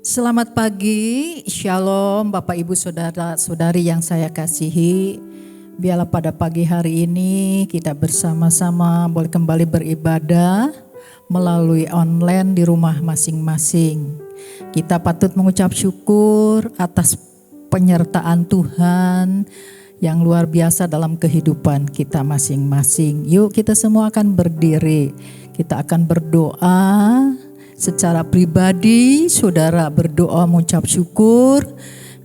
Selamat pagi, Shalom Bapak Ibu Saudara-saudari yang saya kasihi. Biarlah pada pagi hari ini kita bersama-sama boleh kembali beribadah melalui online di rumah masing-masing. Kita patut mengucap syukur atas penyertaan Tuhan yang luar biasa dalam kehidupan kita masing-masing. Yuk kita semua akan berdiri, kita akan berdoa. Secara pribadi, saudara berdoa mengucap syukur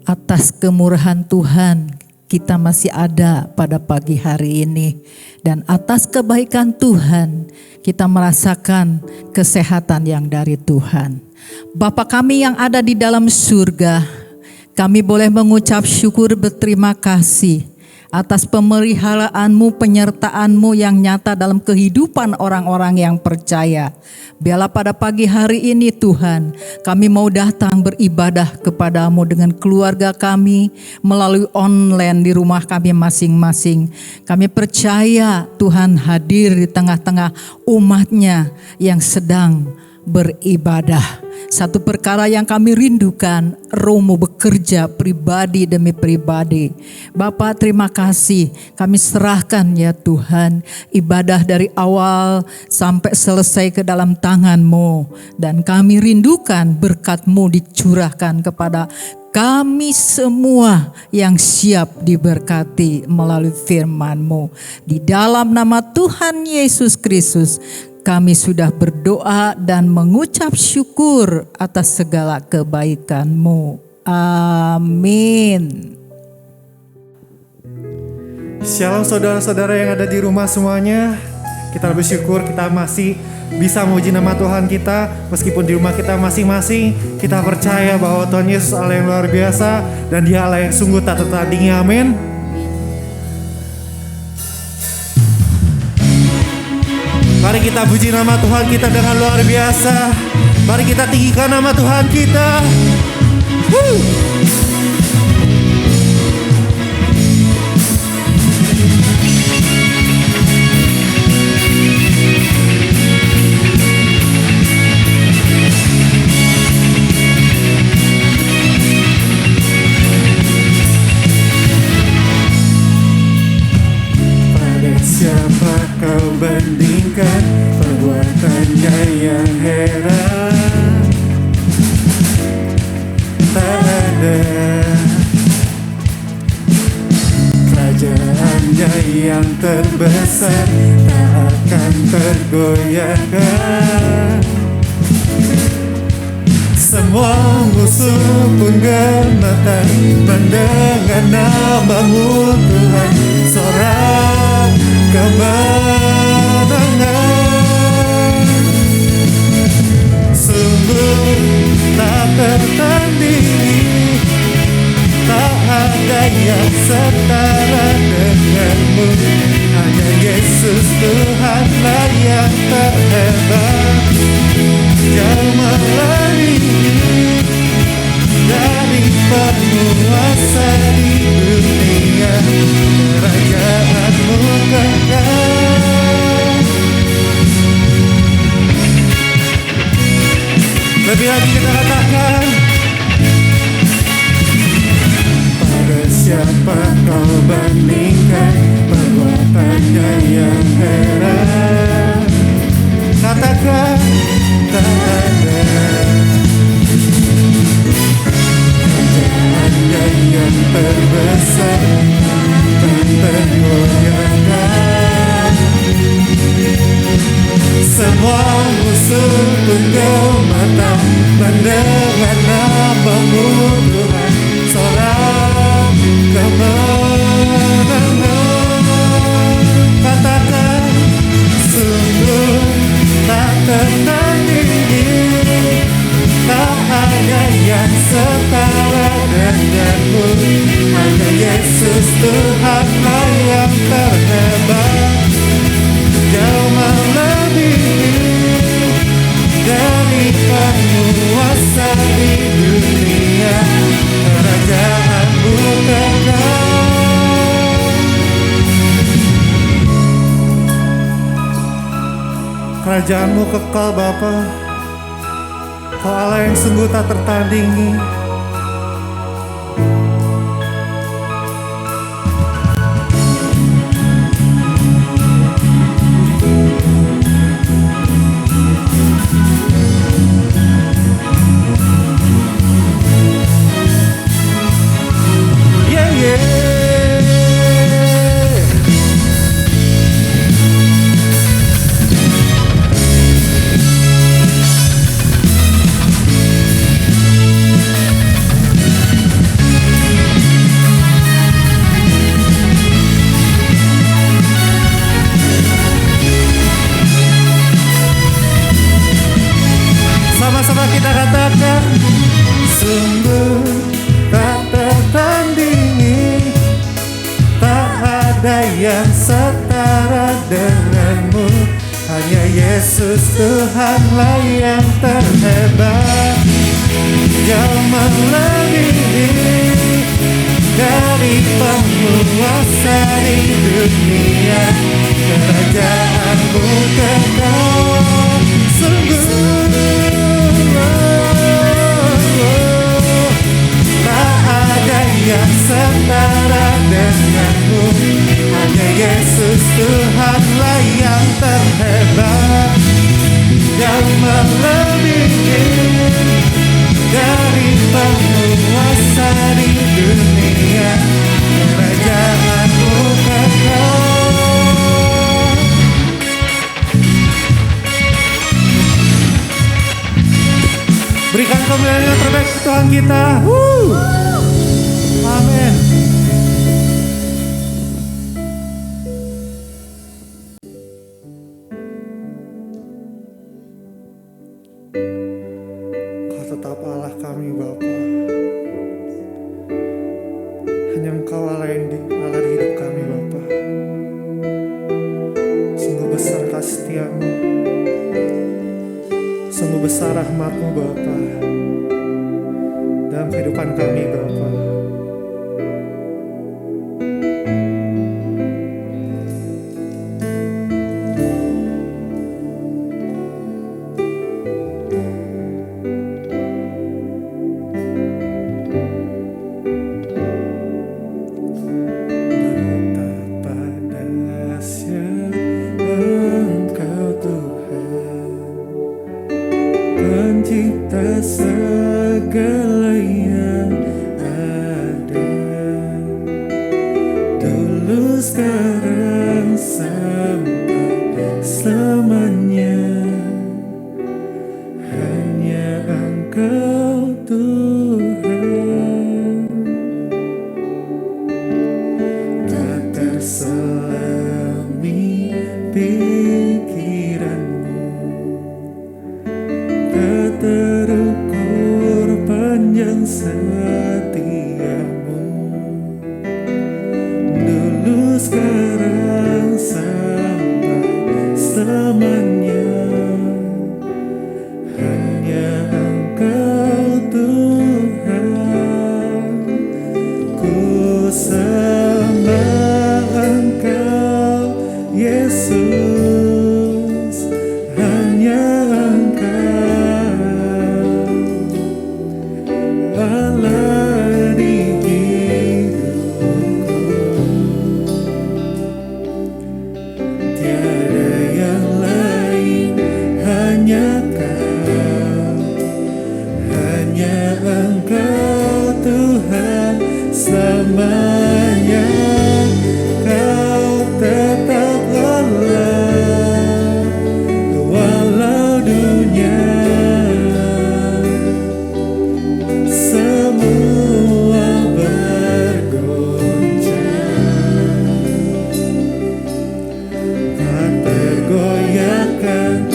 atas kemurahan Tuhan. Kita masih ada pada pagi hari ini. Dan atas kebaikan Tuhan, kita merasakan kesehatan yang dari Tuhan. Bapa kami yang ada di dalam surga, kami boleh mengucap syukur berterima kasih atas pemeliharaanmu, penyertaanmu yang nyata dalam kehidupan orang-orang yang percaya. Biarlah pada pagi hari ini Tuhan, kami mau datang beribadah kepadamu dengan keluarga kami melalui online di rumah kami masing-masing. Kami percaya Tuhan hadir di tengah-tengah umatnya yang sedang beribadah. Satu perkara yang kami rindukan, Romo bekerja pribadi demi pribadi. Bapak terima kasih, kami serahkan ya Tuhan, ibadah dari awal sampai selesai ke dalam tangan-Mu. Dan kami rindukan berkat-Mu dicurahkan kepada kami semua yang siap diberkati melalui firman-Mu. Di dalam nama Tuhan Yesus Kristus, kami sudah berdoa dan mengucap syukur atas segala kebaikan-Mu. Amin. Shalom saudara-saudara yang ada di rumah semuanya. Kita bersyukur kita masih bisa memuji nama Tuhan kita. Meskipun di rumah kita masing-masing, kita percaya bahwa Tuhan Yesus Allah yang luar biasa. Dan Dia Allah yang sungguh tak tertandingi, amin. Mari kita puji nama Tuhan kita dengan luar biasa. Mari kita tinggikan nama Tuhan kita. Pada siapa kau bandingkan perbuatannya yang heran? Tak ada kerajaannya yang terbesar, tak akan tergoyahkan. Semua musuh pun gemetar mendengar nama-Mu Tuhan. Sorak kemenangan sungguh tak tertandingi, tak ada yang setara denganmu. Hanya Yesus Tuhanlah yang terhebat, jauh melebihi dari penguasa di dunia. Kerajaan-Mu kekal. Lebih lagi kita katakan, pada siapa kau bandingkan perbuatannya yang heran? Katakan, tak ada kerajaannya yang terbesar, tak tergoyahkan. Semua musuh pun gemetar mendengar nama-Mu Tuhan. Sorak kemenangan. Katakan, sungguh tak tertandingi, tak ada yang setara denganmu. Hanya Yesus Tuhanlah yang terhebat, jauh melebihi dari penguasa di dunia. Kerajaan-Mu kekal. Kerajaan-Mu kekal Bapa. Kau Allah yang sungguh tak tertandingi. Yeah, yeah. Sama-sama kita katakan, sungguh tak tertandingi, tak ada yang setara denganmu. Hanya Yesus Tuhanlah yang terhebat, yang melebihi dari penguasa di dunia. Kerajaanmu kekal. Sungguh tak ada yang setara denganmu. Hanya Yesus Tuhanlah yang terhebat, yang melebihi dari penguasa di dunia. Kerajaanmu kekal. Berikan kemuliaan yang terbaik ke Tuhan kita. Amin. Kau tetap Allah kami Bapa. Hanya Engkau Allah yang Allah di hidup kami Bapa. Sungguh besar kasih setiamu, sungguh besar rahmat-Mu Bapa dalam kehidupan kami Bapa. Pencipta segala yang ada, dulu sekarang sampai selamanya. Hanya Engkau Tuhan, tak terselami pikiranmu, tak terukur panjang setiamu. Dulu sekarang sampai selamanya. Hanya Engkau Tuhan, ku sembah Engkau Yesus. Hanya Allah di hidupku, tiada yang lain, hanya Kau, hanya Engkau Tuhan selamanya. Kau tetap Allah, walau dunia semua bergoncang, tak tergoyahkan,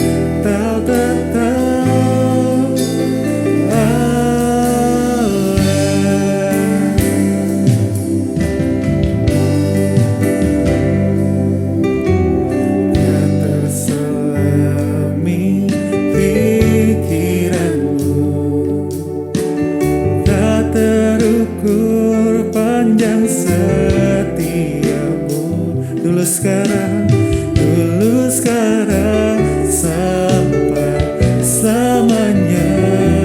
Kau tetap Allah. Tak terselami pikiranmu, tak terukur panjang setiamu. Dulu sekarang sampai selamanya.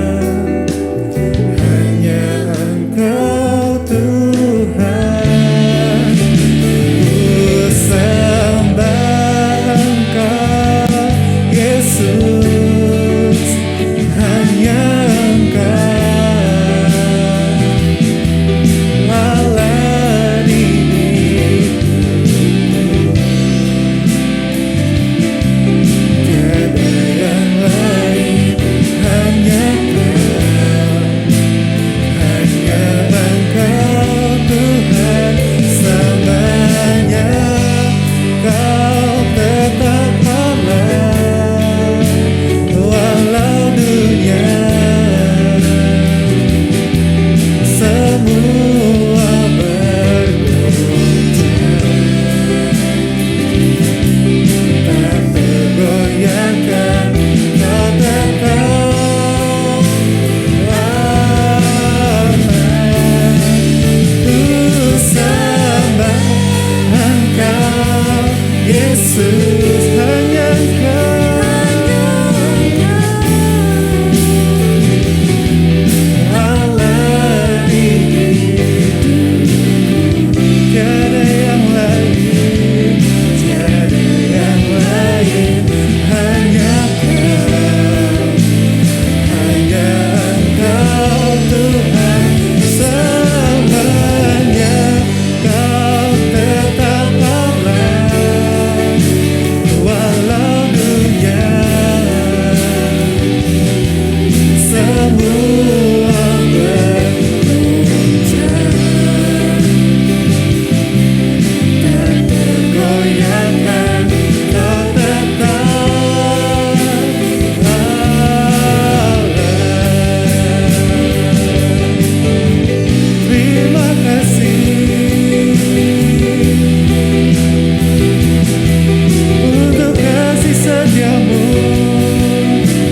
setiamu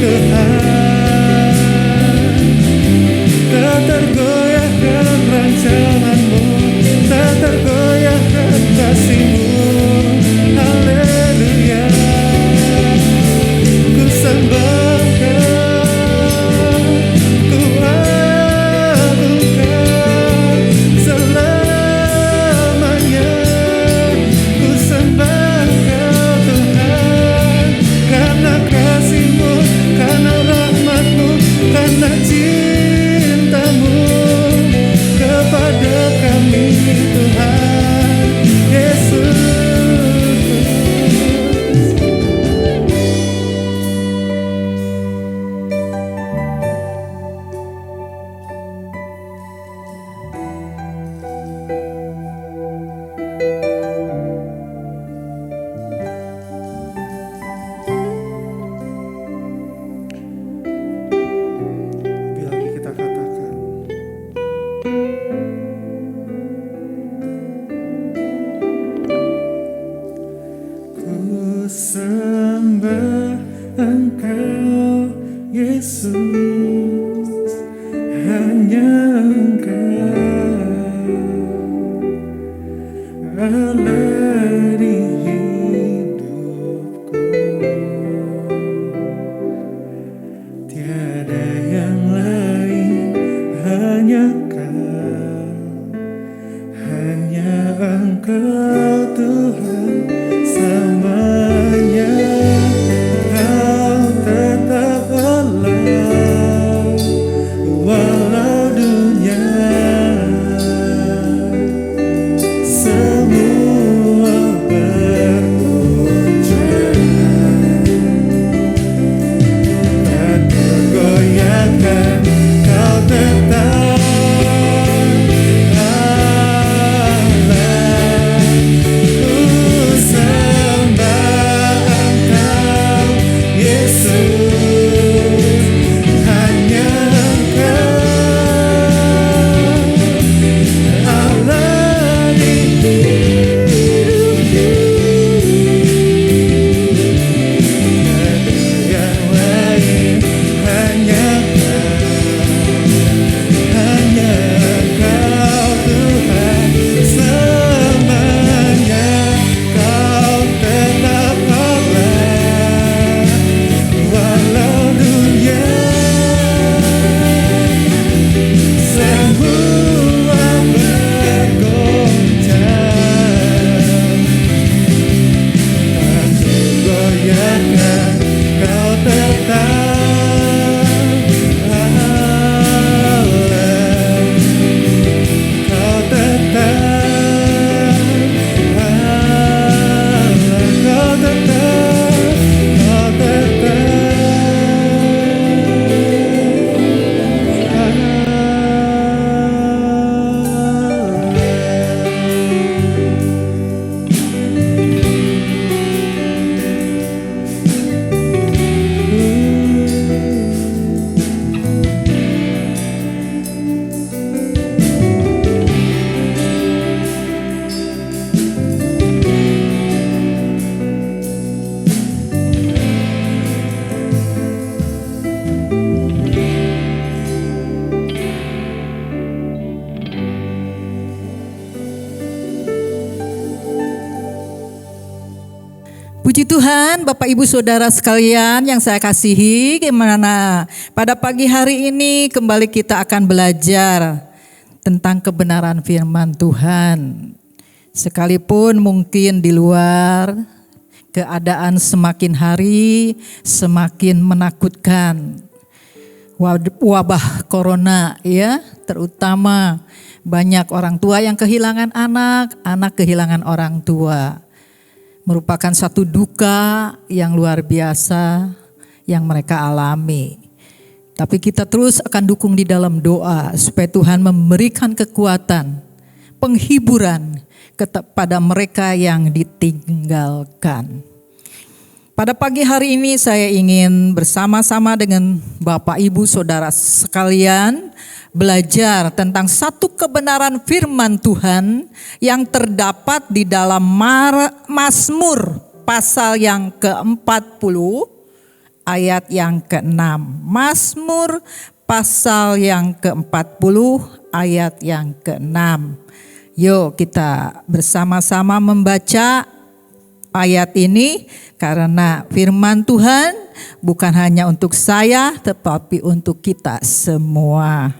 Tuhan, tak tergoyahkan rancanganmu, tak tergoyahkan kasihmu. Haleluya, ku sembah Kau, ku agungkan selamanya. Ku sembah Kau Tuhan, karena kasih-Mu, karena rahmat-Mu, karena cinta-Mu kepada kami Tuhan Yesus. Lebih lagi kita katakan, ku sembah Engkau Yesus, hanya Engkau Allah di hidupku. Tiada yang lain, hanya Kau, hanya Engkau Tuhan selamanya. Kau tetap Allah walau dunia semua bergoncang, tak tergoyahkan. Kau tetap Allah, ku sembah Engkau Yesus, hanya Engkau Allah di hidupku. Tiada yang lain, hanya Kau Tuhan selamanya. Kau tetap Allah walau dunia semua bergoncang, tak tergoyahkan. Kau tetap Allah, Kau tetap Allah, Kau Puji Tuhan, Bapak Ibu Saudara sekalian yang saya kasihi, gimana pada pagi hari ini kembali kita akan belajar tentang kebenaran firman Tuhan. Sekalipun mungkin di luar keadaan semakin hari semakin menakutkan. Wabah corona ya, terutama banyak orang tua yang kehilangan anak, anak kehilangan orang tua. Merupakan satu duka yang luar biasa yang mereka alami. Tapi kita terus akan dukung di dalam doa supaya Tuhan memberikan kekuatan, penghiburan kepada mereka yang ditinggalkan. Pada pagi hari ini saya ingin bersama-sama dengan Bapak Ibu Saudara sekalian belajar tentang satu kebenaran firman Tuhan yang terdapat di dalam Mazmur pasal yang ke-40 ayat yang ke-6. Mazmur pasal yang ke-40 ayat yang ke-6. Yuk kita bersama-sama membaca ayat ini, karena firman Tuhan bukan hanya untuk saya tetapi untuk kita semua.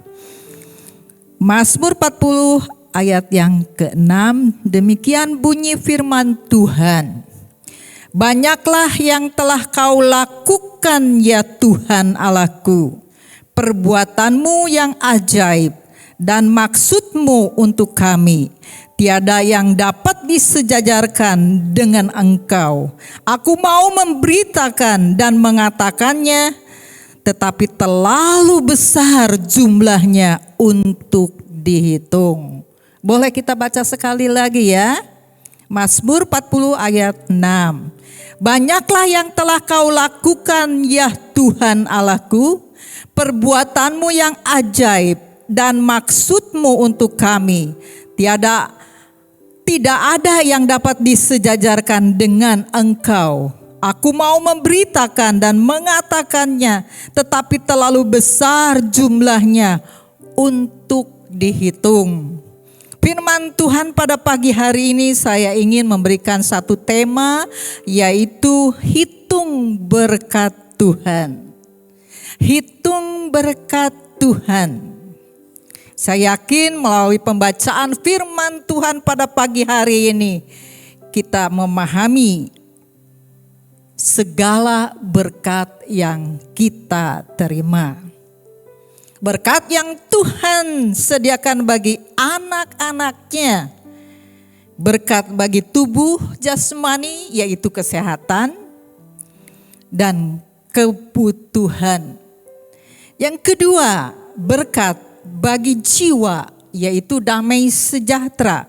Mazmur 40 ayat yang ke-6, demikian bunyi firman Tuhan. Banyaklah yang telah kau lakukan ya Tuhan Allahku, perbuatanmu yang ajaib dan maksudmu untuk kami. Tiada yang dapat disejajarkan dengan Engkau. Aku mau memberitakan dan mengatakannya, tetapi terlalu besar jumlahnya untuk dihitung. Boleh kita baca sekali lagi ya? Mazmur 40 ayat 6. Banyaklah yang telah kau lakukan ya Tuhan Allahku, perbuatanmu yang ajaib dan maksudmu untuk kami. Tidak ada yang dapat disejajarkan dengan Engkau. Aku mau memberitakan dan mengatakannya, tetapi terlalu besar jumlahnya untuk dihitung. Firman Tuhan pada pagi hari ini saya ingin memberikan satu tema, yaitu hitung berkat Tuhan. Hitung berkat Tuhan. Saya yakin melalui pembacaan firman Tuhan pada pagi hari ini, kita memahami segala berkat yang kita terima. Berkat yang Tuhan sediakan bagi anak-anaknya. Berkat bagi tubuh jasmani, yaitu kesehatan dan kebutuhan. Yang kedua, berkat bagi jiwa, yaitu damai sejahtera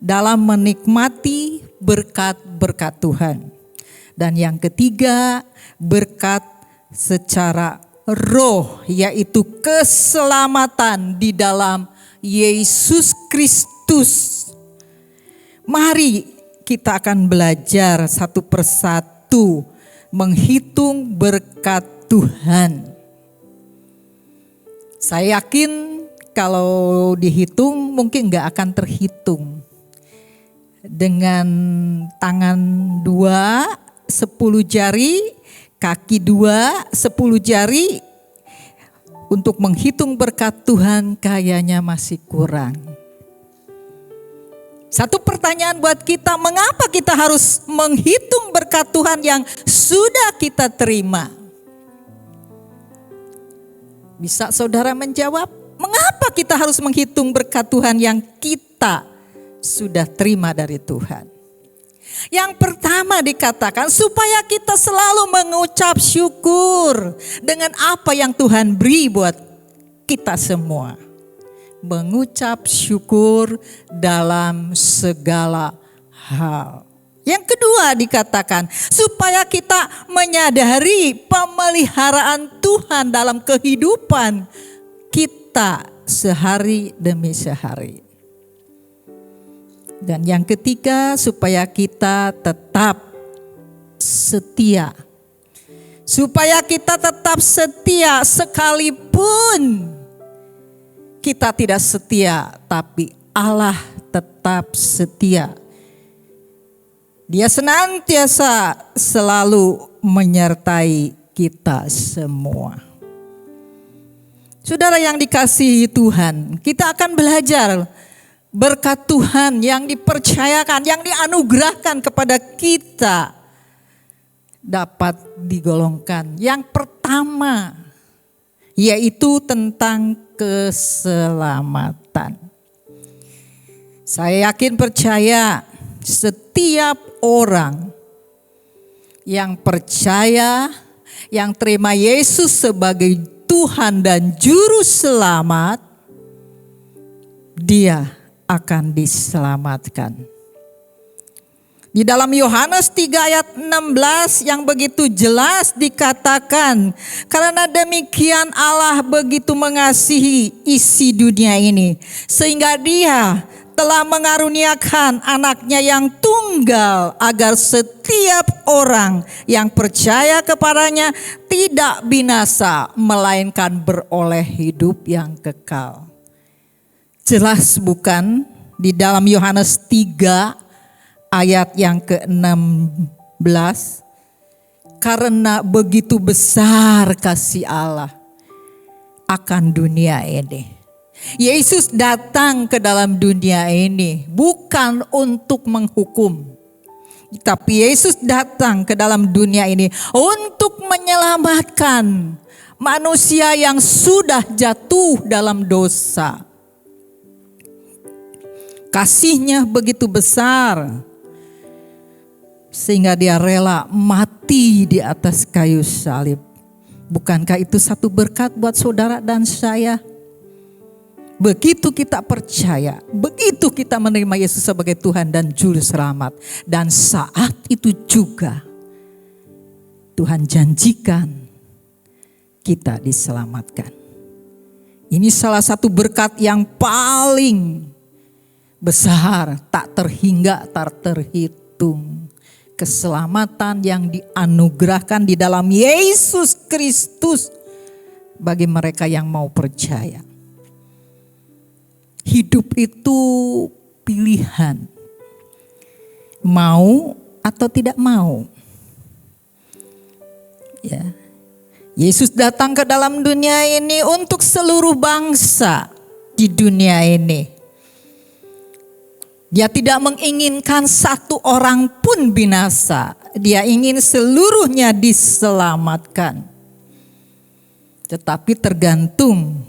dalam menikmati berkat-berkat Tuhan. Dan yang ketiga, berkat secara roh, yaitu keselamatan di dalam Yesus Kristus. Mari kita akan belajar satu persatu menghitung berkat Tuhan. Saya yakin kalau dihitung mungkin gak akan terhitung. Dengan tangan 2, 10 jari, kaki 2, 10 jari, untuk menghitung berkat Tuhan kayaknya masih kurang. Satu pertanyaan buat kita, mengapa kita harus menghitung berkat Tuhan yang sudah kita terima? Bisa saudara menjawab, mengapa kita harus menghitung berkat Tuhan yang kita sudah terima dari Tuhan? Yang pertama dikatakan supaya kita selalu mengucap syukur dengan apa yang Tuhan beri buat kita semua. Mengucap syukur dalam segala hal. Yang kedua dikatakan supaya kita menyadari pemeliharaan Tuhan dalam kehidupan kita sehari demi sehari. Dan yang ketiga, supaya kita tetap setia. Supaya kita tetap setia sekalipun kita tidak setia, tapi Allah tetap setia. Dia senantiasa selalu menyertai kita semua. Saudara yang dikasihi Tuhan, kita akan belajar berkat Tuhan yang dipercayakan, yang dianugerahkan kepada kita dapat digolongkan. Yang pertama yaitu tentang keselamatan. Saya yakin percaya setiap orang yang percaya, yang terima Yesus sebagai Tuhan dan Juru Selamat, dia akan diselamatkan. Di dalam Yohanes 3 ayat 16 yang begitu jelas dikatakan, karena demikian Allah begitu mengasihi isi dunia ini, sehingga dia telah mengaruniakan anaknya yang tunggal agar setiap orang yang percaya kepadanya tidak binasa melainkan beroleh hidup yang kekal. Jelas bukan di dalam Yohanes 3 ayat yang ke-16, karena begitu besar kasih Allah akan dunia ini. Yesus datang ke dalam dunia ini bukan untuk menghukum, tapi Yesus datang ke dalam dunia ini untuk menyelamatkan manusia yang sudah jatuh dalam dosa. Kasih-Nya begitu besar sehingga Dia rela mati di atas kayu salib. Bukankah itu satu berkat buat saudara dan saya? Begitu kita percaya, begitu kita menerima Yesus sebagai Tuhan dan Juru Selamat, dan saat itu juga Tuhan janjikan kita diselamatkan. Ini salah satu berkat yang paling besar, tak terhingga, tak terhitung. Keselamatan yang dianugerahkan di dalam Yesus Kristus bagi mereka yang mau percaya. Hidup itu pilihan, mau atau tidak mau. Ya. Yesus datang ke dalam dunia ini untuk seluruh bangsa di dunia ini. Dia tidak menginginkan satu orang pun binasa. Dia ingin seluruhnya diselamatkan. Tetapi tergantung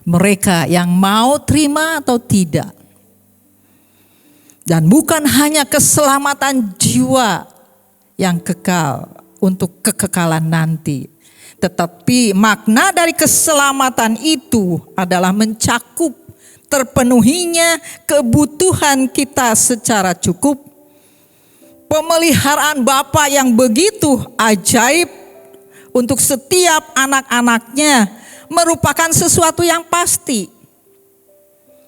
mereka yang mau terima atau tidak. Dan bukan hanya keselamatan jiwa yang kekal untuk kekekalan nanti. Tetapi makna dari keselamatan itu adalah mencakup terpenuhinya kebutuhan kita secara cukup. Pemeliharaan Bapa yang begitu ajaib untuk setiap anak-anaknya merupakan sesuatu yang pasti.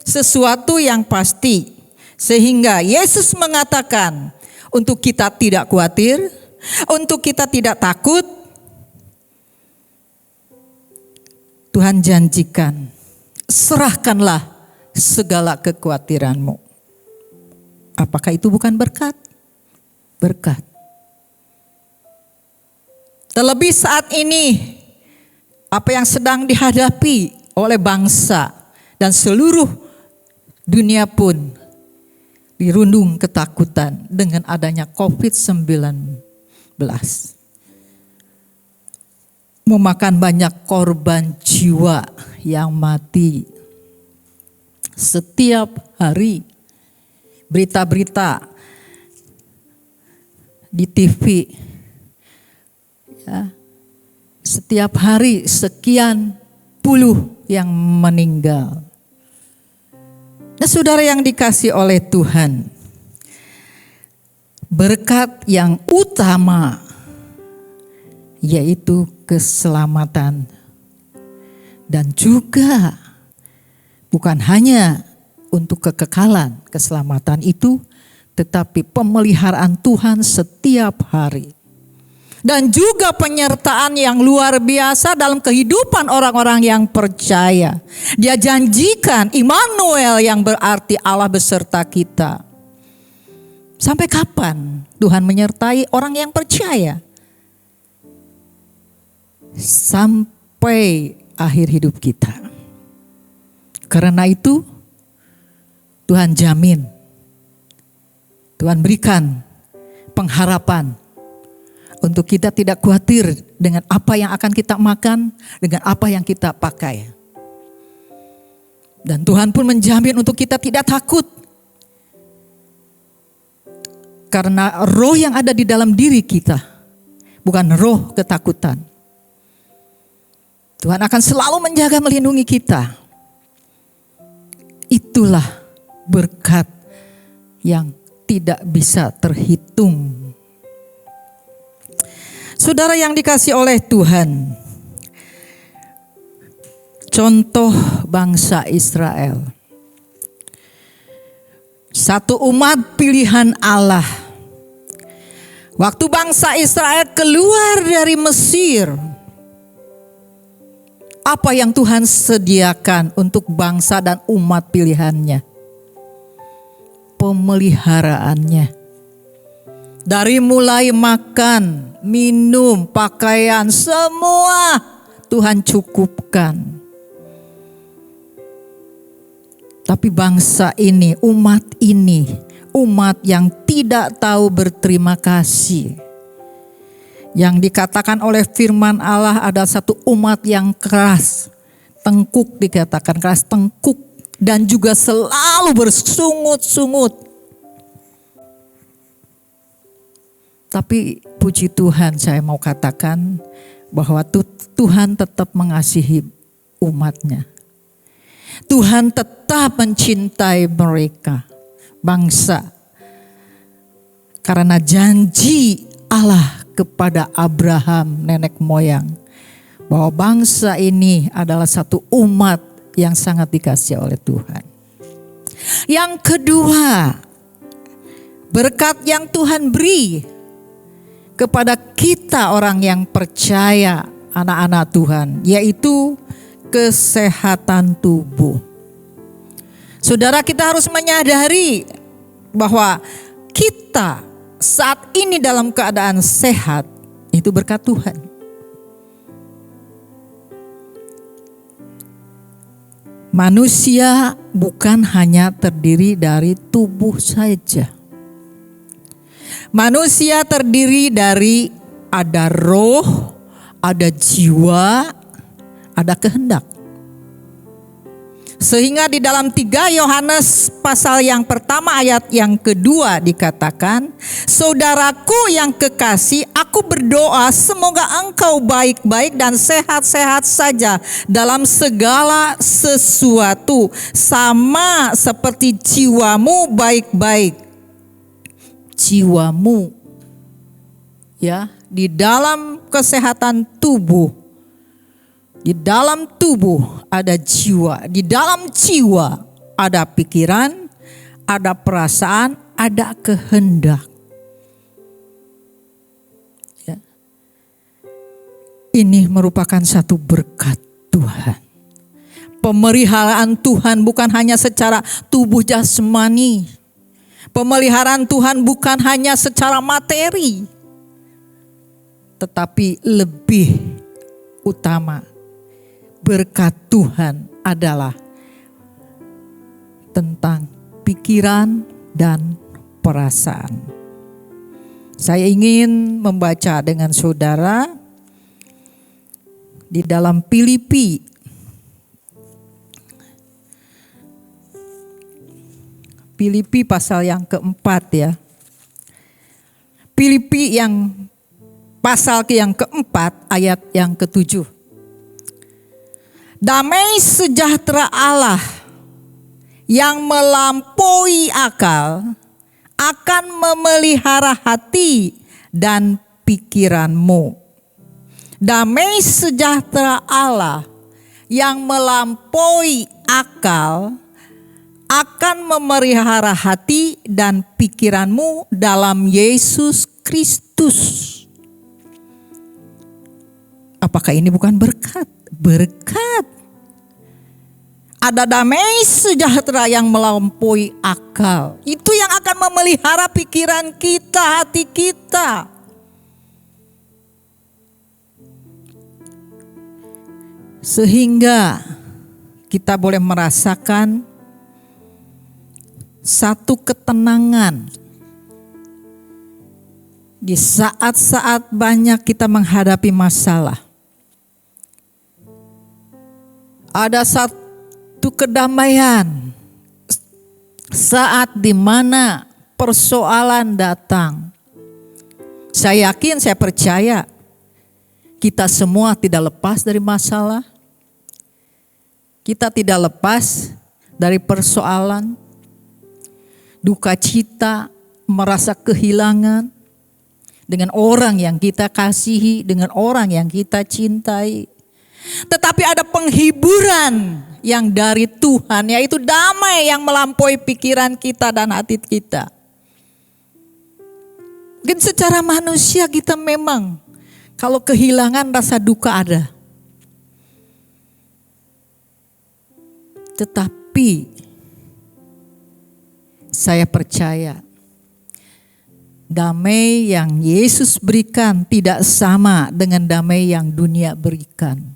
Sesuatu yang pasti. Sehingga Yesus mengatakan untuk kita tidak khawatir, untuk kita tidak takut. Tuhan janjikan, serahkanlah segala kekhawatiranmu. Apakah itu bukan berkat? Berkat. Terlebih saat ini, apa yang sedang dihadapi oleh bangsa dan seluruh dunia pun dirundung ketakutan dengan adanya COVID-19. Memakan banyak korban jiwa yang mati. Setiap hari berita-berita di TV, ya, setiap hari sekian puluh yang meninggal. Nah, saudara yang dikasih oleh Tuhan, berkat yang utama yaitu keselamatan, dan juga bukan hanya untuk kekekalan keselamatan itu, tetapi pemeliharaan Tuhan setiap hari. Dan juga penyertaan yang luar biasa dalam kehidupan orang-orang yang percaya. Dia janjikan Immanuel yang berarti Allah beserta kita. Sampai kapan Tuhan menyertai orang yang percaya? Sampai akhir hidup kita. Karena itu Tuhan jamin, Tuhan berikan pengharapan untuk kita tidak khawatir dengan apa yang akan kita makan, dengan apa yang kita pakai. Dan Tuhan pun menjamin untuk kita tidak takut. Karena roh yang ada di dalam diri kita bukan roh ketakutan. Tuhan akan selalu menjaga, melindungi kita. Itulah berkat yang tidak bisa terhitung. Saudara yang dikasih oleh Tuhan, contoh bangsa Israel Satu umat pilihan Allah. Waktu bangsa Israel keluar dari Mesir, apa yang Tuhan sediakan untuk bangsa dan umat pilihannya? Pemeliharaannya. Dari mulai makan, minum, pakaian, semua Tuhan cukupkan. Tapi bangsa ini, umat yang tidak tahu berterima kasih. Yang dikatakan oleh firman Allah ada satu umat yang keras, tengkuk dikatakan keras, tengkuk dan juga selalu bersungut-sungut. Tapi puji Tuhan, saya mau katakan bahwa Tuhan tetap mengasihi umatnya. Tuhan tetap mencintai mereka, bangsa. Karena janji Allah kepada Abraham, nenek moyang, bahwa bangsa ini adalah satu umat yang sangat dikasihi oleh Tuhan. Yang kedua, berkat yang Tuhan beri kepada kita orang yang percaya, anak-anak Tuhan, yaitu kesehatan tubuh. Saudara, kita harus menyadari bahwa kita saat ini dalam keadaan sehat itu berkat Tuhan. Manusia bukan hanya terdiri dari tubuh saja. Manusia terdiri dari ada roh, ada jiwa, ada kehendak. Sehingga di dalam 3 Yohanes pasal yang pertama ayat yang kedua dikatakan, saudaraku yang kekasih, aku berdoa semoga engkau baik-baik dan sehat-sehat saja dalam segala sesuatu, sama seperti jiwamu baik-baik. Jiwamu, ya, di dalam kesehatan tubuh. Di dalam tubuh ada jiwa, di dalam jiwa ada pikiran, ada perasaan, ada kehendak. Ya. Ini merupakan satu berkat Tuhan. Pemeliharaan Tuhan bukan hanya secara tubuh jasmani. Pemeliharaan Tuhan bukan hanya secara materi. Tetapi lebih utama, berkat Tuhan adalah tentang pikiran dan perasaan. Saya ingin membaca dengan saudara di dalam Filipi pasal yang keempat, ya. Filipi yang pasal yang keempat ayat yang ketujuh. Damai sejahtera Allah yang melampaui akal akan memelihara hati dan pikiranmu. Damai sejahtera Allah yang melampaui akal akan memelihara hati dan pikiranmu dalam Yesus Kristus. Apakah ini bukan berkat? Berkat. Ada damai sejahtera yang melampaui akal. Itu yang akan memelihara pikiran kita, hati kita. Sehingga kita boleh merasakan satu ketenangan di saat-saat banyak kita menghadapi masalah. Ada satu kedamaian saat dimana persoalan datang. Saya yakin, saya percaya kita semua tidak lepas dari masalah. Kita tidak lepas dari persoalan, duka cita, merasa kehilangan dengan orang yang kita kasihi, dengan orang yang kita cintai. Tetapi ada penghiburan yang dari Tuhan, yaitu damai yang melampaui pikiran kita dan hati kita. Mungkin secara manusia kita memang kalau kehilangan rasa duka ada. Tetapi saya percaya damai yang Yesus berikan tidak sama dengan damai yang dunia berikan.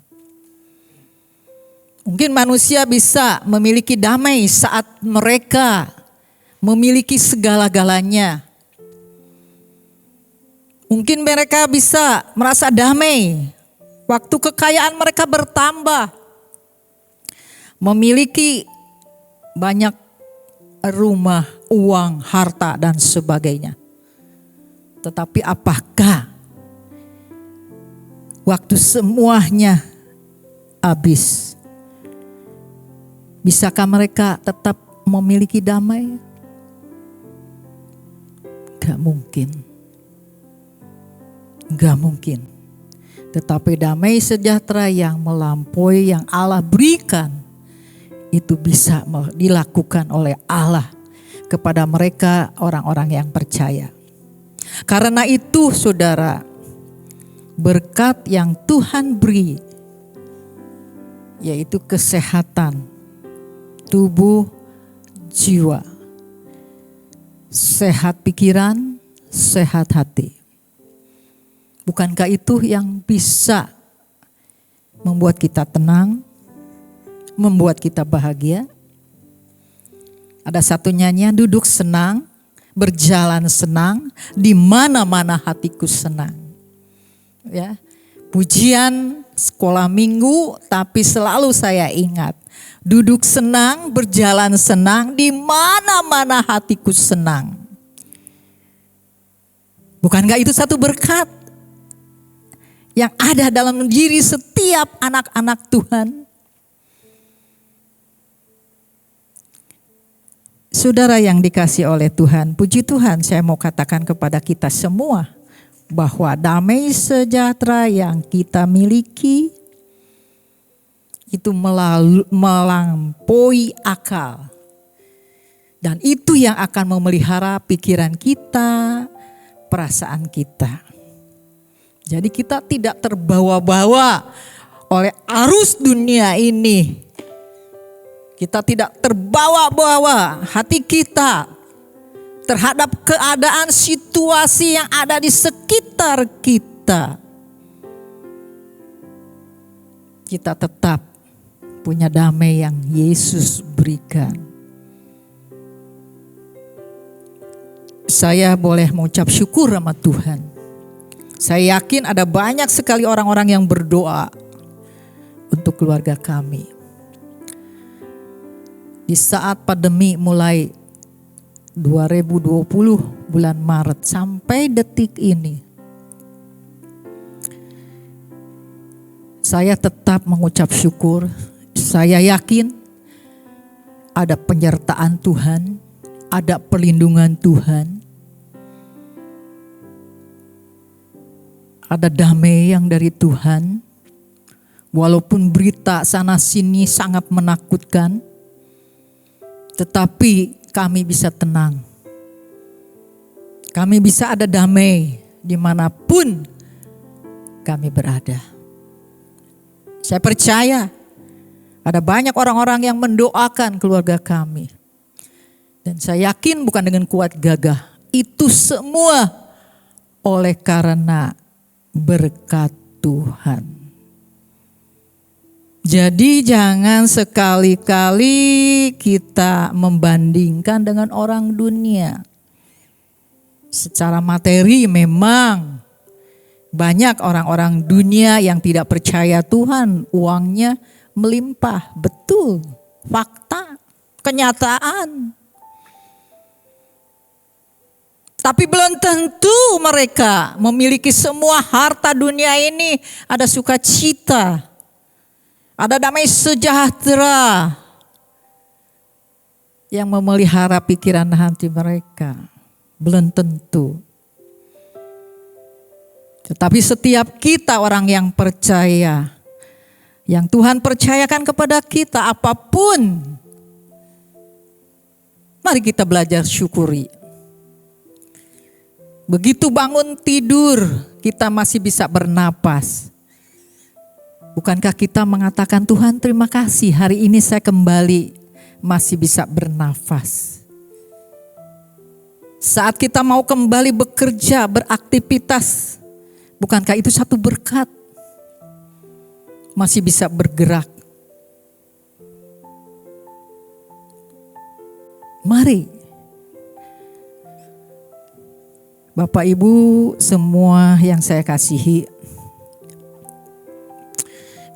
Mungkin manusia bisa memiliki damai saat mereka memiliki segala-galanya. Mungkin mereka bisa merasa damai waktu kekayaan mereka bertambah. Memiliki banyak rumah, uang, harta, dan sebagainya. Tetapi apakah waktu semuanya habis, bisakah mereka tetap memiliki damai? Gak mungkin. Gak mungkin. Tetapi damai sejahtera yang melampaui yang Allah berikan, itu bisa dilakukan oleh Allah kepada mereka orang-orang yang percaya. Karena itu saudara, berkat yang Tuhan beri, yaitu kesehatan tubuh, jiwa, sehat pikiran, sehat hati. Bukankah itu yang bisa membuat kita tenang, membuat kita bahagia? Ada satu nyanyian, duduk senang, berjalan senang, di mana-mana hatiku senang. Ya, pujian sekolah minggu, tapi selalu saya ingat, duduk senang, berjalan senang, di mana-mana hatiku senang. Bukankah itu satu berkat yang ada dalam diri setiap anak-anak Tuhan? Saudara yang dikasihi oleh Tuhan, puji Tuhan, saya mau katakan kepada kita semua bahwa damai sejahtera yang kita miliki itu melampaui akal. Dan itu yang akan memelihara pikiran kita, perasaan kita. Jadi kita tidak terbawa-bawa oleh arus dunia ini. Kita tidak terbawa-bawa hati kita terhadap keadaan situasi yang ada di sekitar kita. Kita tetap punya damai yang Yesus berikan. Saya boleh mengucap syukur sama Tuhan. Saya yakin ada banyak sekali orang-orang yang berdoa untuk keluarga kami. Di saat pandemi mulai 2020 bulan Maret sampai detik ini, saya tetap mengucap syukur. Saya yakin ada penyertaan Tuhan, ada perlindungan Tuhan, ada damai yang dari Tuhan. Walaupun berita sana sini sangat menakutkan, tetapi kami bisa tenang. Kami bisa ada damai dimanapun kami berada. Saya percaya ada banyak orang-orang yang mendoakan keluarga kami. Dan saya yakin bukan dengan kuat gagah. Itu semua oleh karena berkat Tuhan. Jadi jangan sekali-kali kita membandingkan dengan orang dunia. Secara materi memang banyak orang-orang dunia yang tidak percaya Tuhan, uangnya melimpah, betul, fakta, kenyataan. Tapi belum tentu mereka memiliki semua harta dunia ini, ada sukacita, ada damai sejahtera yang memelihara pikiran hati mereka. Belum tentu. Tetapi setiap kita orang yang percaya, yang Tuhan percayakan kepada kita apapun, mari kita belajar syukuri. Begitu bangun tidur, kita masih bisa bernapas. Bukankah kita mengatakan, Tuhan terima kasih hari ini saya kembali masih bisa bernafas. Saat kita mau kembali bekerja, beraktivitas, bukankah itu satu berkat? Masih bisa bergerak. Mari Bapak Ibu semua yang saya kasihi,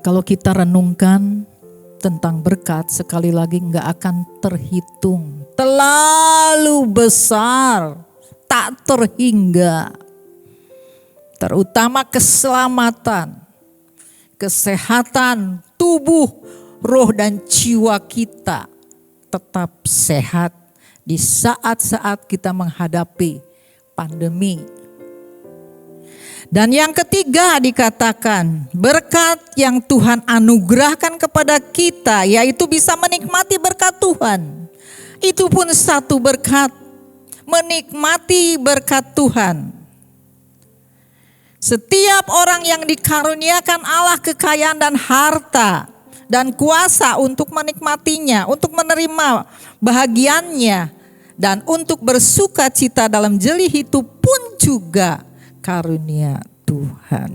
kalau kita renungkan tentang berkat, sekali lagi nggak akan terhitung. Terlalu besar, tak terhingga. Terutama keselamatan, kesehatan tubuh, roh dan jiwa kita tetap sehat di saat-saat kita menghadapi pandemi. Dan yang ketiga dikatakan berkat yang Tuhan anugerahkan kepada kita, yaitu bisa menikmati berkat Tuhan. Itu pun satu berkat, menikmati berkat Tuhan. Setiap orang yang dikaruniakan Allah kekayaan dan harta dan kuasa untuk menikmatinya, untuk menerima bahagiannya, dan untuk bersuka cita dalam jelih itu pun juga karunia Tuhan.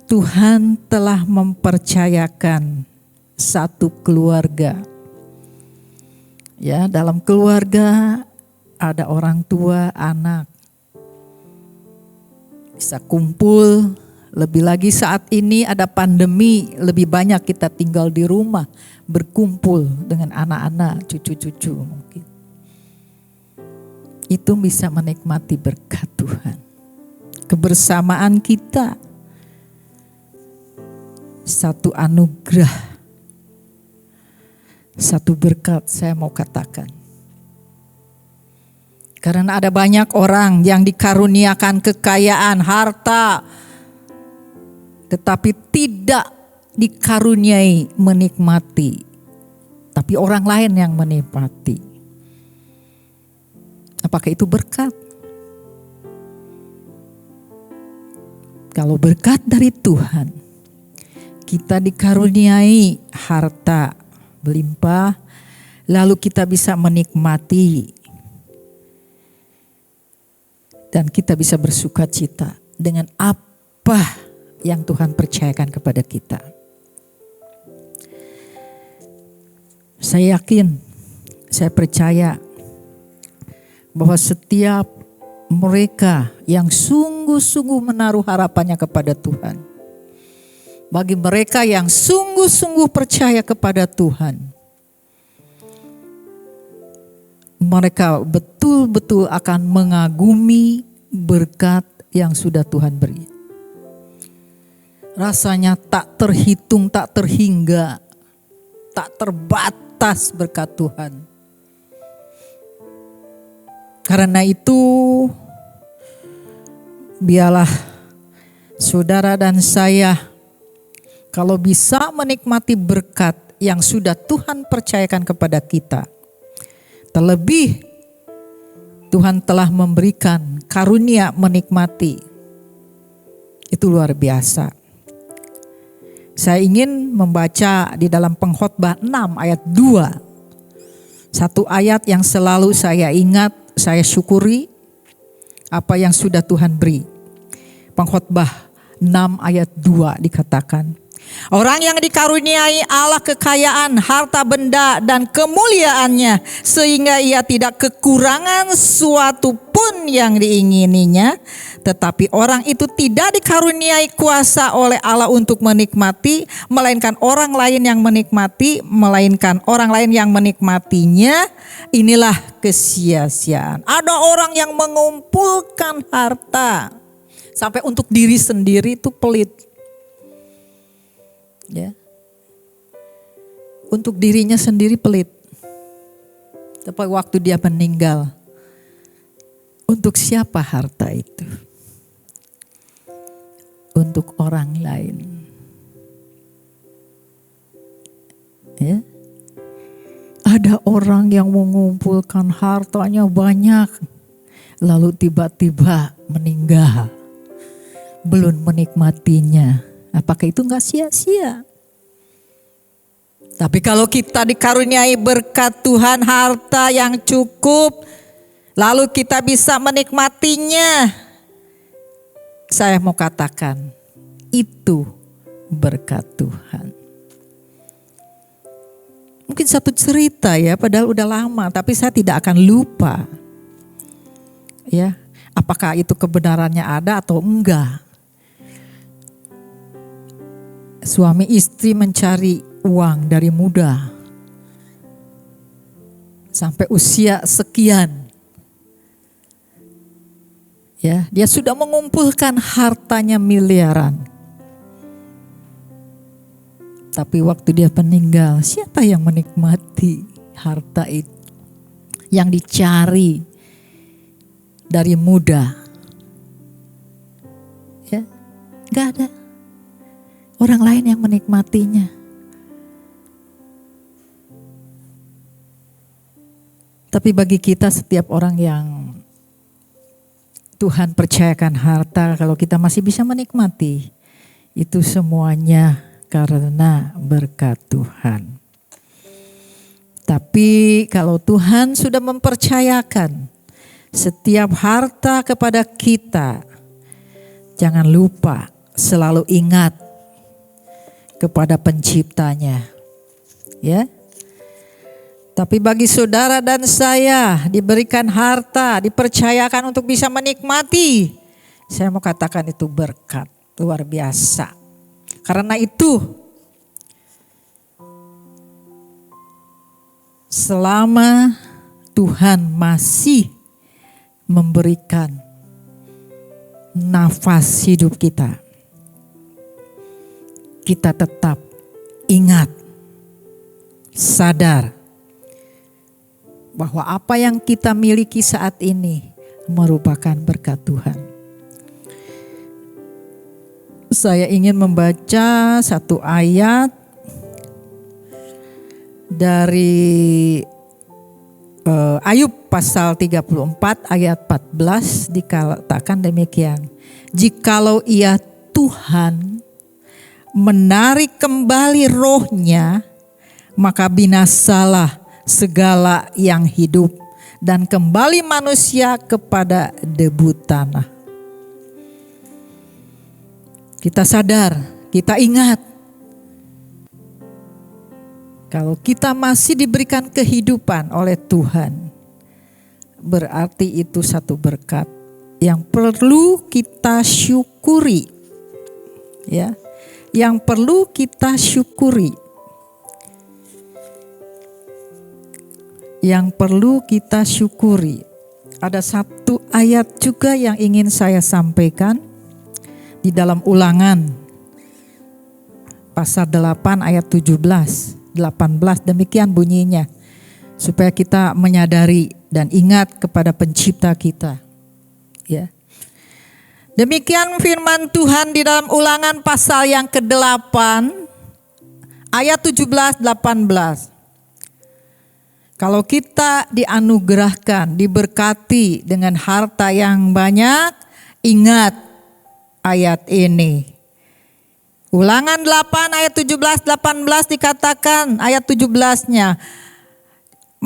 Tuhan telah mempercayakan satu keluarga. Ya, dalam keluarga ada orang tua, anak. Bisa kumpul, lebih lagi saat ini ada pandemi, lebih banyak kita tinggal di rumah, berkumpul dengan anak-anak, cucu-cucu mungkin. Itu bisa menikmati berkat Tuhan. Kebersamaan kita, satu anugerah, satu berkat saya mau katakan. Karena ada banyak orang yang dikaruniakan kekayaan, harta, tetapi tidak dikaruniai menikmati. Tapi orang lain yang menikmati. Apakah itu berkat? Kalau berkat dari Tuhan, kita dikaruniai harta berlimpah, lalu kita bisa menikmati. Dan kita bisa bersuka cita dengan apa yang Tuhan percayakan kepada kita. Saya yakin, saya percaya bahwa setiap mereka yang sungguh-sungguh menaruh harapannya kepada Tuhan, bagi mereka yang sungguh-sungguh percaya kepada Tuhan, mereka betul-betul akan mengagumi berkat yang sudah Tuhan beri. Rasanya tak terhitung, tak terhingga, tak terbatas berkat Tuhan. Karena itu, biarlah saudara dan saya, kalau bisa menikmati berkat yang sudah Tuhan percayakan kepada kita, terlebih Tuhan telah memberikan karunia menikmati. Itu luar biasa. Saya ingin membaca di dalam Pengkhotbah 6 ayat 2. Satu ayat yang selalu saya ingat, saya syukuri apa yang sudah Tuhan beri. Pengkhotbah 6 ayat 2 dikatakan, orang yang dikaruniai Allah kekayaan, harta benda dan kemuliaannya, sehingga ia tidak kekurangan suatu pun yang diingininya. Tetapi orang itu tidak dikaruniai kuasa oleh Allah untuk menikmati, melainkan orang lain yang menikmatinya. Inilah kesia-siaan. Ada orang yang mengumpulkan harta sampai untuk diri sendiri itu pelit. Ya. Untuk dirinya sendiri pelit. Tapi waktu dia meninggal, untuk siapa harta itu? Untuk untuk orang lain. Ya. Ada orang yang mengumpulkan hartanya banyak, lalu tiba-tiba meninggal, belum menikmatinya. Apakah itu enggak sia-sia? Tapi kalau kita dikaruniai berkat Tuhan, harta yang cukup, lalu kita bisa menikmatinya, saya mau katakan itu berkat Tuhan. Mungkin satu cerita ya, padahal udah lama, tapi saya tidak akan lupa. Ya, apakah itu kebenarannya ada atau enggak? Suami istri mencari uang dari muda sampai usia sekian. Ya, dia sudah mengumpulkan hartanya miliaran. Tapi waktu dia meninggal, siapa yang menikmati harta itu yang dicari dari muda? Ya, nggak ada. Orang lain yang menikmatinya. Tapi bagi kita, setiap orang yang Tuhan percayakan harta, kalau kita masih bisa menikmati, itu semuanya karena berkat Tuhan. Tapi kalau Tuhan sudah mempercayakan setiap harta kepada kita, jangan lupa selalu ingat kepada penciptanya. Ya. Tapi bagi saudara dan saya diberikan harta, dipercayakan untuk bisa menikmati, saya mau katakan itu berkat luar biasa. Karena itu, selama Tuhan masih memberikan nafas hidup kita, kita tetap ingat, sadar bahwa apa yang kita miliki saat ini merupakan berkat Tuhan. Saya ingin membaca satu ayat dari Ayub pasal 34 ayat 14, dikatakan demikian. Jikalau ia Tuhan menarik kembali rohnya, maka binasalah segala yang hidup dan kembali manusia kepada debu tanah. Kita sadar, kita ingat, kalau kita masih diberikan kehidupan oleh Tuhan, berarti itu satu berkat yang perlu kita syukuri. Ya, yang perlu kita syukuri. Yang perlu kita syukuri. Ada satu ayat juga yang ingin saya sampaikan di dalam Ulangan pasal 8 ayat 17, 18, demikian bunyinya. Supaya kita menyadari dan ingat kepada pencipta kita. Ya. Demikian firman Tuhan di dalam Ulangan pasal yang ke-8 ayat 17, 18. Kalau kita dianugerahkan, diberkati dengan harta yang banyak, ingat ayat ini. Ulangan 8 ayat 17, 18 dikatakan ayat 17-nya.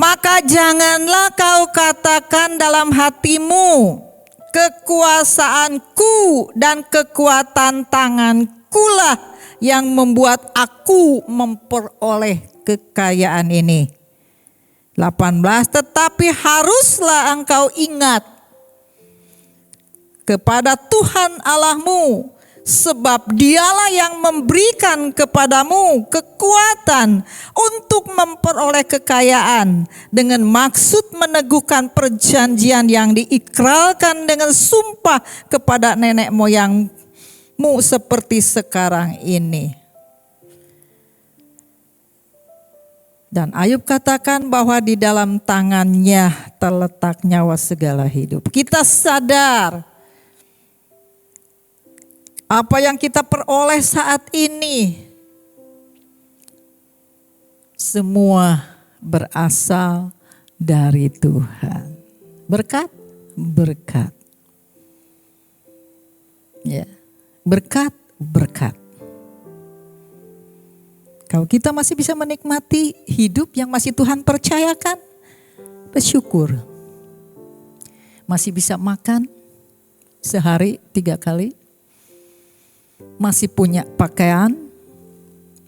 Maka janganlah kau katakan dalam hatimu, kekuasaanku dan kekuatan tangankulah yang membuat aku memperoleh kekayaan ini. 18, tetapi haruslah engkau ingat kepada Tuhan Allahmu, sebab dialah yang memberikan kepadamu kekuatan untuk memperoleh kekayaan dengan maksud meneguhkan perjanjian yang diikrarkan dengan sumpah kepada nenek moyangmu seperti sekarang ini. Dan Ayub katakan bahwa di dalam tangannya terletak nyawa segala hidup. Kita sadar Apa yang kita peroleh saat ini, semua berasal dari Tuhan. Berkat, berkat. Ya, berkat, berkat. Kalau kita masih bisa menikmati hidup yang masih Tuhan percayakan, bersyukur. Masih bisa makan sehari 3 kali. Masih punya pakaian.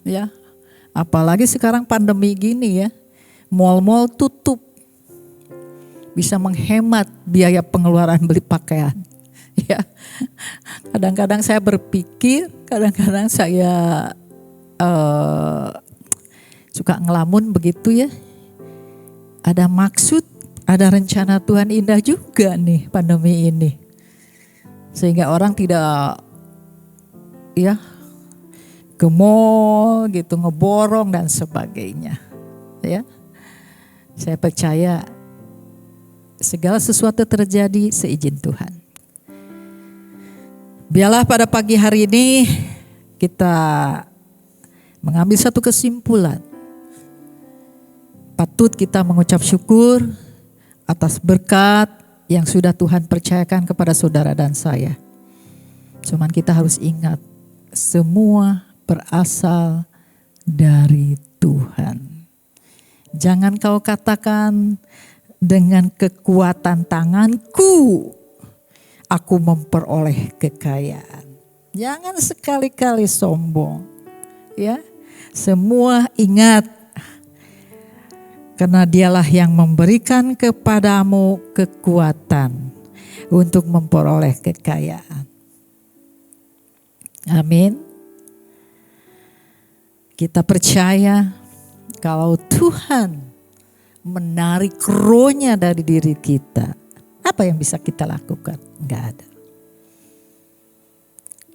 Ya. Apalagi sekarang pandemi gini ya. Mal-mal tutup. Bisa menghemat biaya pengeluaran beli pakaian. Ya. Kadang-kadang saya berpikir, kadang-kadang saya suka ngelamun begitu ya. Ada maksud, ada rencana Tuhan indah juga nih pandemi ini. Sehingga orang tidak ya ke mall gitu, ngeborong dan sebagainya. Ya. Saya percaya segala sesuatu terjadi seizin Tuhan. Biarlah pada pagi hari ini kita mengambil satu kesimpulan. Patut kita mengucap syukur atas berkat yang sudah Tuhan percayakan kepada saudara dan saya. Cuman kita harus ingat, semua berasal dari Tuhan. Jangan kau katakan dengan kekuatan tanganku aku memperoleh kekayaan. Jangan sekali-kali sombong. Ya, semua ingat, karena dialah yang memberikan kepadamu kekuatan untuk memperoleh kekayaan. Amin. Kita percaya kalau Tuhan menarik rohnya dari diri kita, apa yang bisa kita lakukan? Enggak ada.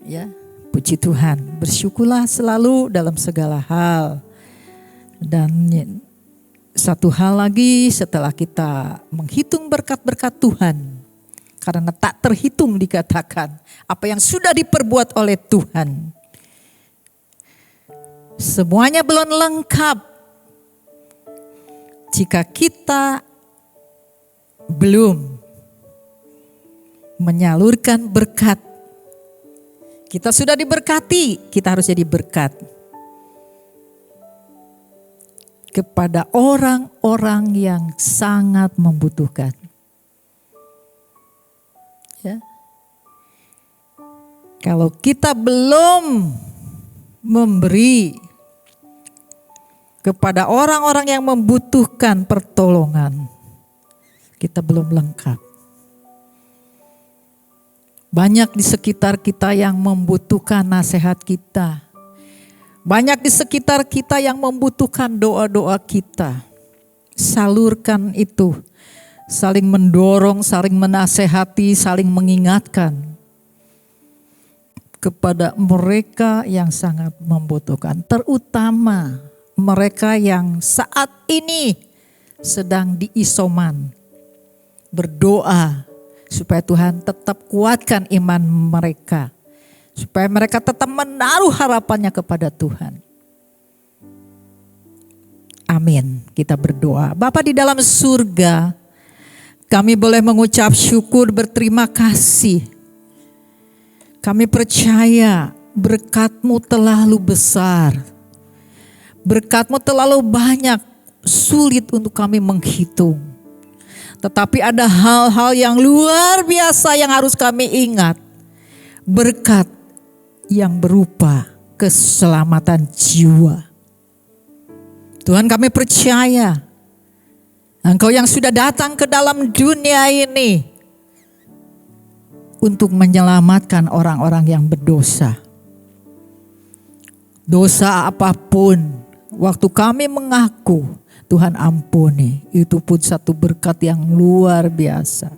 Ya. Puji Tuhan, bersyukurlah selalu dalam segala hal. Dan satu hal lagi, setelah kita menghitung berkat-berkat Tuhan, karena tak terhitung dikatakan apa yang sudah diperbuat oleh Tuhan. Semuanya belum lengkap jika kita belum menyalurkan berkat. Kita sudah diberkati, kita harus jadi berkat kepada orang-orang yang sangat membutuhkan. Ya. Kalau kita belum memberi kepada orang-orang yang membutuhkan pertolongan, kita belum lengkap. Banyak di sekitar kita yang membutuhkan nasihat kita. Banyak di sekitar kita yang membutuhkan doa-doa kita. Salurkan itu. Saling mendorong, saling menasehati, saling mengingatkan. Kepada mereka yang sangat membutuhkan. Terutama mereka yang saat ini sedang diisoman. Berdoa supaya Tuhan tetap kuatkan iman mereka. Supaya mereka tetap menaruh harapannya kepada Tuhan. Amin. Kita berdoa. Bapa di dalam surga, kami boleh mengucap syukur, berterima kasih. Kami percaya berkat-Mu terlalu besar. Berkat-Mu terlalu banyak, sulit untuk kami menghitung. Tetapi ada hal-hal yang luar biasa yang harus kami ingat. Berkat yang berupa keselamatan jiwa. Tuhan, kami percaya Engkau yang sudah datang ke dalam dunia ini untuk menyelamatkan orang-orang yang berdosa. Dosa apapun, waktu kami mengaku, Tuhan ampuni, itu pun satu berkat yang luar biasa.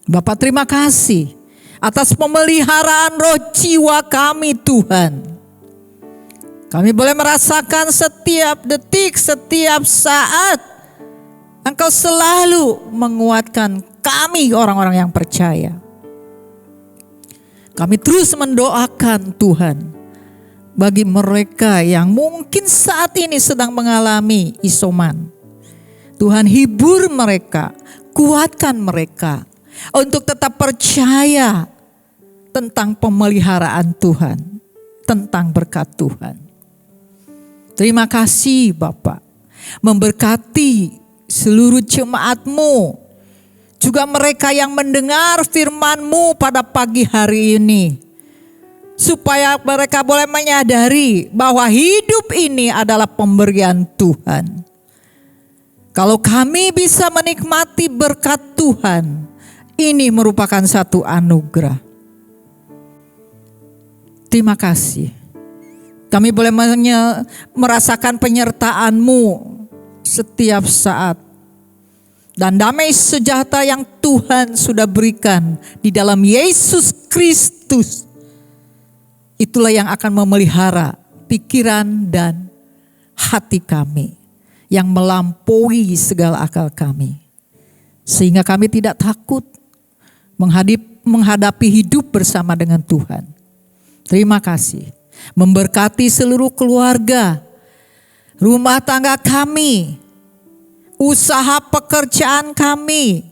Bapak, terima kasih atas pemeliharaan roh jiwa kami, Tuhan. Kami boleh merasakan setiap detik, setiap saat Engkau selalu menguatkan kami, orang-orang yang percaya. Kami terus mendoakan Tuhan bagi mereka yang mungkin saat ini sedang mengalami isoman. Tuhan hibur mereka, kuatkan mereka untuk tetap percaya tentang pemeliharaan Tuhan, tentang berkat Tuhan. Terima kasih Bapak, memberkati seluruh jemaat-Mu, juga mereka yang mendengar firman-Mu pada pagi hari ini, supaya mereka boleh menyadari bahwa hidup ini adalah pemberian Tuhan. Kalau kami bisa menikmati berkat Tuhan, ini merupakan satu anugerah. Terima kasih. Kami boleh merasakan penyertaan-Mu setiap saat. Dan damai sejahtera yang Tuhan sudah berikan di dalam Yesus Kristus, itulah yang akan memelihara pikiran dan hati kami, yang melampaui segala akal kami. Sehingga kami tidak takut menghadapi hidup bersama dengan Tuhan. Terima kasih. Memberkati seluruh keluarga, rumah tangga kami, usaha pekerjaan kami,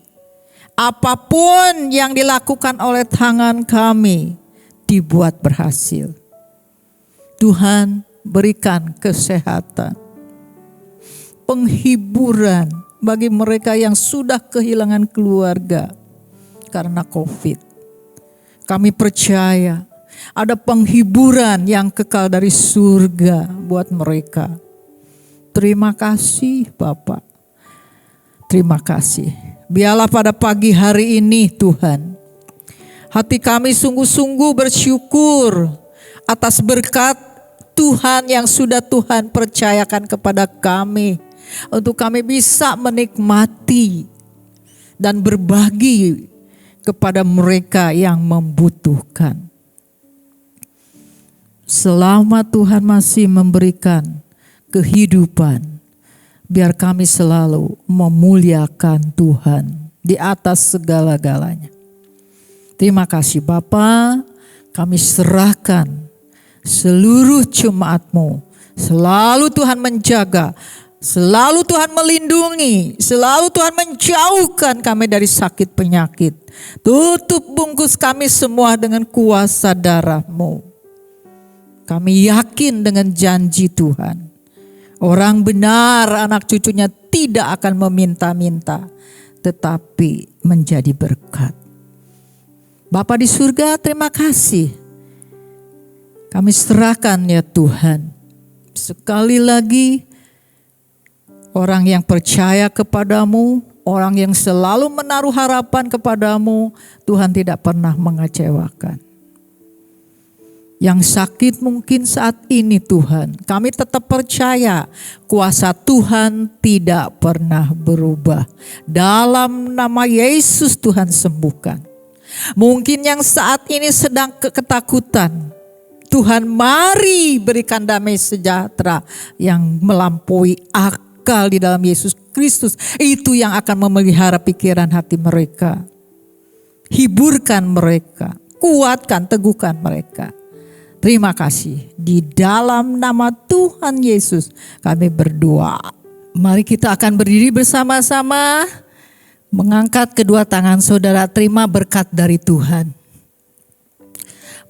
apapun yang dilakukan oleh tangan kami dibuat berhasil. Tuhan berikan kesehatan, penghiburan bagi mereka yang sudah kehilangan keluarga karena COVID. Kami percaya ada penghiburan yang kekal dari surga buat mereka. Terima kasih Bapak. Terima kasih. Biarlah pada pagi hari ini Tuhan, hati kami sungguh-sungguh bersyukur atas berkat Tuhan yang sudah Tuhan percayakan kepada kami, untuk kami bisa menikmati dan berbagi kepada mereka yang membutuhkan. Selama Tuhan masih memberikan kehidupan, biar kami selalu memuliakan Tuhan di atas segala-galanya. Terima kasih Bapa, kami serahkan seluruh jemaat-Mu. Selalu Tuhan menjaga, selalu Tuhan melindungi, selalu Tuhan menjauhkan kami dari sakit penyakit. Tutup bungkus kami semua dengan kuasa darah-Mu. Kami yakin dengan janji Tuhan, orang benar anak cucunya tidak akan meminta-minta, tetapi menjadi berkat. Bapa di surga, terima kasih. Kami serahkan ya Tuhan. Sekali lagi, orang yang percaya kepadamu, orang yang selalu menaruh harapan kepadamu, Tuhan tidak pernah mengecewakan. Yang sakit mungkin saat ini Tuhan, kami tetap percaya kuasa Tuhan tidak pernah berubah. Dalam nama Yesus Tuhan sembuhkan. Mungkin yang saat ini sedang ketakutan, Tuhan mari berikan damai sejahtera yang melampaui akal di dalam Yesus Kristus. Itu yang akan memelihara pikiran hati mereka. Hiburkan mereka, kuatkan, teguhkan mereka. Terima kasih. Di dalam nama Tuhan Yesus kami berdoa. Mari kita akan berdiri bersama-sama, mengangkat kedua tangan saudara, terima berkat dari Tuhan.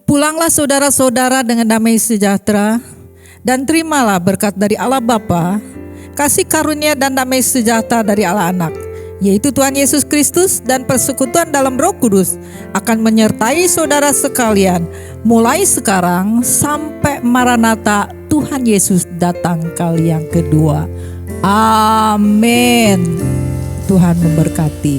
Pulanglah saudara-saudara dengan damai sejahtera, dan terimalah berkat dari Allah Bapa, kasih karunia dan damai sejahtera dari Allah Anak, yaitu Tuhan Yesus Kristus, dan persekutuan dalam Roh Kudus akan menyertai saudara sekalian mulai sekarang sampai Maranatha Tuhan Yesus datang kali yang kedua. Amin. Tuhan memberkati.